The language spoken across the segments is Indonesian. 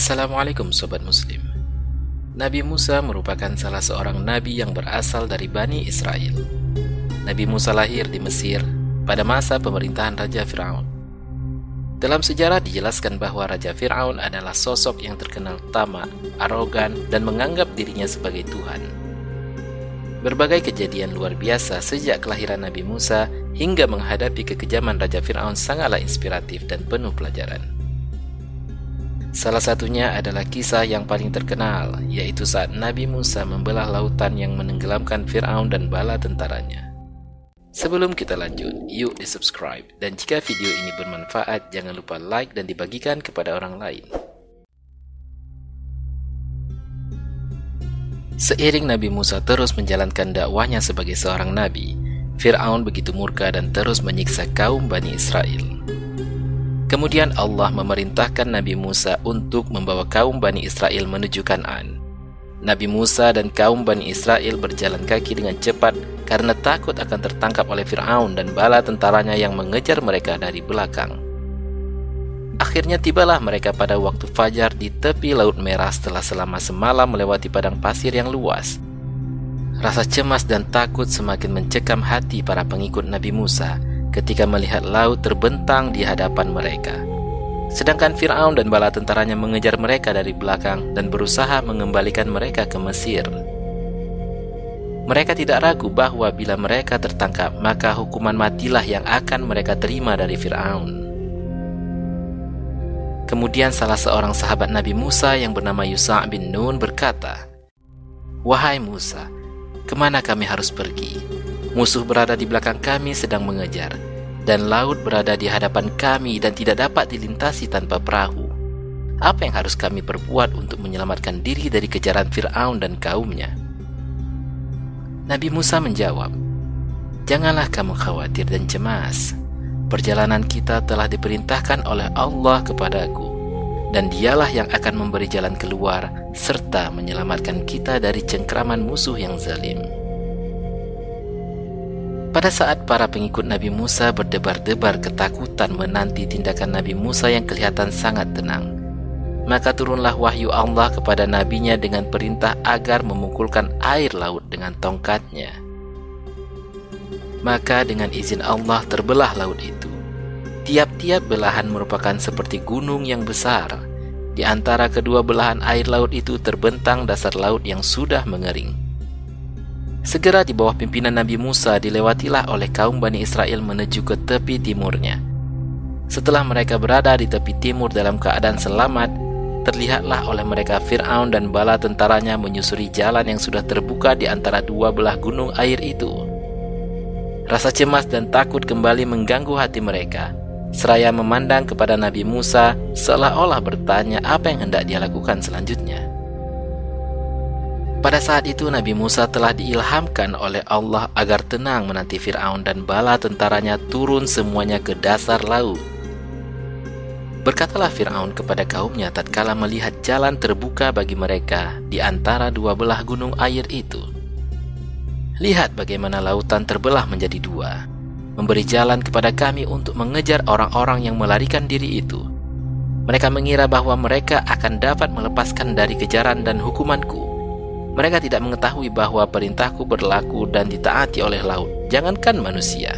Assalamualaikum Sobat Muslim. Nabi Musa merupakan salah seorang nabi yang berasal dari Bani Israel. Nabi Musa lahir di Mesir pada masa pemerintahan Raja Fir'aun. Dalam sejarah dijelaskan bahwa Raja Fir'aun adalah sosok yang terkenal tamak, arogan, dan menganggap dirinya sebagai Tuhan. Berbagai kejadian luar biasa sejak kelahiran Nabi Musa hingga menghadapi kekejaman Raja Fir'aun sangatlah inspiratif dan penuh pelajaran. Salah satunya adalah kisah yang paling terkenal, yaitu saat Nabi Musa membelah lautan yang menenggelamkan Fir'aun dan bala tentaranya. Sebelum kita lanjut, yuk di-subscribe, dan jika video ini bermanfaat, jangan lupa like dan dibagikan kepada orang lain. Seiring Nabi Musa terus menjalankan dakwahnya sebagai seorang nabi, Fir'aun begitu murka dan terus menyiksa kaum Bani Israel. Kemudian Allah memerintahkan Nabi Musa untuk membawa kaum Bani Israel menuju Kan'an. Nabi Musa dan kaum Bani Israel berjalan kaki dengan cepat karena takut akan tertangkap oleh Fir'aun dan bala tentaranya yang mengejar mereka dari belakang. Akhirnya tibalah mereka pada waktu fajar di tepi Laut Merah setelah selama semalam melewati padang pasir yang luas. Rasa cemas dan takut semakin mencekam hati para pengikut Nabi Musa ketika melihat laut terbentang di hadapan mereka. Sedangkan Fir'aun dan bala tentaranya mengejar mereka dari belakang dan berusaha mengembalikan mereka ke Mesir. Mereka tidak ragu bahwa bila mereka tertangkap, maka hukuman matilah yang akan mereka terima dari Fir'aun. Kemudian salah seorang sahabat Nabi Musa yang bernama Yusha' bin Nun berkata, "Wahai Musa, kemana kami harus pergi? Musuh berada di belakang kami sedang mengejar, dan laut berada di hadapan kami dan tidak dapat dilintasi tanpa perahu. Apa yang harus kami perbuat untuk menyelamatkan diri dari kejaran Fir'aun dan kaumnya?" Nabi Musa menjawab, "Janganlah kamu khawatir dan cemas. Perjalanan kita telah diperintahkan oleh Allah kepadaku, dan dialah yang akan memberi jalan keluar serta menyelamatkan kita dari cengkraman musuh yang zalim." Pada saat para pengikut Nabi Musa berdebar-debar ketakutan menanti tindakan Nabi Musa yang kelihatan sangat tenang, maka turunlah wahyu Allah kepada nabinya dengan perintah agar memukulkan air laut dengan tongkatnya. Maka dengan izin Allah terbelah laut itu. Tiap-tiap belahan merupakan seperti gunung yang besar. Di antara kedua belahan air laut itu terbentang dasar laut yang sudah mengering. Segera di bawah pimpinan Nabi Musa dilewatilah oleh kaum Bani Israel menuju ke tepi timurnya. Setelah mereka berada di tepi timur dalam keadaan selamat, terlihatlah oleh mereka Fir'aun dan bala tentaranya menyusuri jalan yang sudah terbuka di antara dua belah gunung air itu. Rasa cemas dan takut kembali mengganggu hati mereka, seraya memandang kepada Nabi Musa seolah-olah bertanya apa yang hendak dia lakukan selanjutnya. Pada saat itu Nabi Musa telah diilhamkan oleh Allah agar tenang menanti Fir'aun dan bala tentaranya turun semuanya ke dasar laut. Berkatalah Fir'aun kepada kaumnya tatkala melihat jalan terbuka bagi mereka di antara dua belah gunung air itu, "Lihat bagaimana lautan terbelah menjadi dua, memberi jalan kepada kami untuk mengejar orang-orang yang melarikan diri itu. Mereka mengira bahwa mereka akan dapat melepaskan dari kejaran dan hukumanku. Mereka tidak mengetahui bahwa perintahku berlaku dan ditaati oleh laut, jangankan manusia.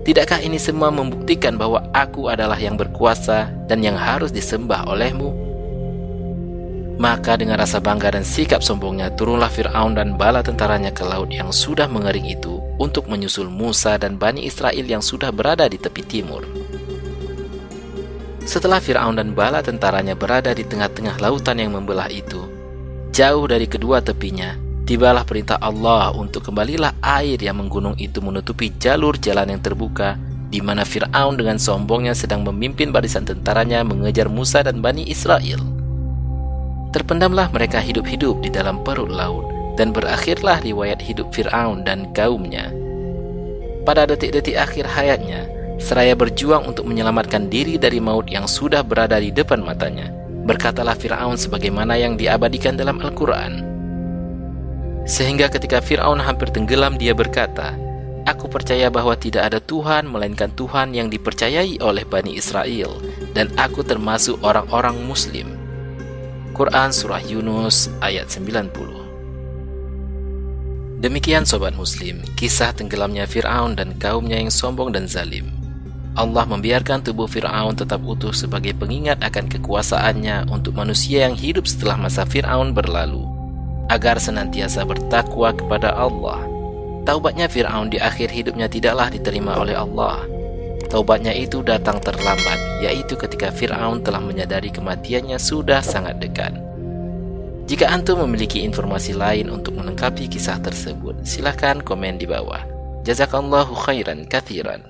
Tidakkah ini semua membuktikan bahwa aku adalah yang berkuasa dan yang harus disembah olehmu?" Maka dengan rasa bangga dan sikap sombongnya turunlah Fir'aun dan bala tentaranya ke laut yang sudah mengering itu untuk menyusul Musa dan Bani Israel yang sudah berada di tepi timur. Setelah Fir'aun dan bala tentaranya berada di tengah-tengah lautan yang membelah itu, jauh dari kedua tepinya, tibalah perintah Allah untuk kembalilah air yang menggunung itu menutupi jalur jalan yang terbuka, di mana Fir'aun dengan sombongnya sedang memimpin barisan tentaranya mengejar Musa dan Bani Israel. Terpendamlah mereka hidup-hidup di dalam perut laut, dan berakhirlah riwayat hidup Fir'aun dan kaumnya. Pada detik-detik akhir hayatnya, seraya berjuang untuk menyelamatkan diri dari maut yang sudah berada di depan matanya, berkatalah Fir'aun sebagaimana yang diabadikan dalam Al-Quran. Sehingga ketika Fir'aun hampir tenggelam, dia berkata, "Aku percaya bahwa tidak ada Tuhan melainkan Tuhan yang dipercayai oleh Bani Israel, dan aku termasuk orang-orang Muslim." Quran Surah Yunus ayat 90. Demikian Sobat Muslim, kisah tenggelamnya Fir'aun dan kaumnya yang sombong dan zalim. Allah membiarkan tubuh Fir'aun tetap utuh sebagai pengingat akan kekuasaannya untuk manusia yang hidup setelah masa Fir'aun berlalu, agar senantiasa bertakwa kepada Allah. Taubatnya Fir'aun di akhir hidupnya tidaklah diterima oleh Allah. Taubatnya itu datang terlambat, yaitu ketika Fir'aun telah menyadari kematiannya sudah sangat dekat. Jika antum memiliki informasi lain untuk melengkapi kisah tersebut, silahkan komen di bawah. Jazakallahu khairan katsiran.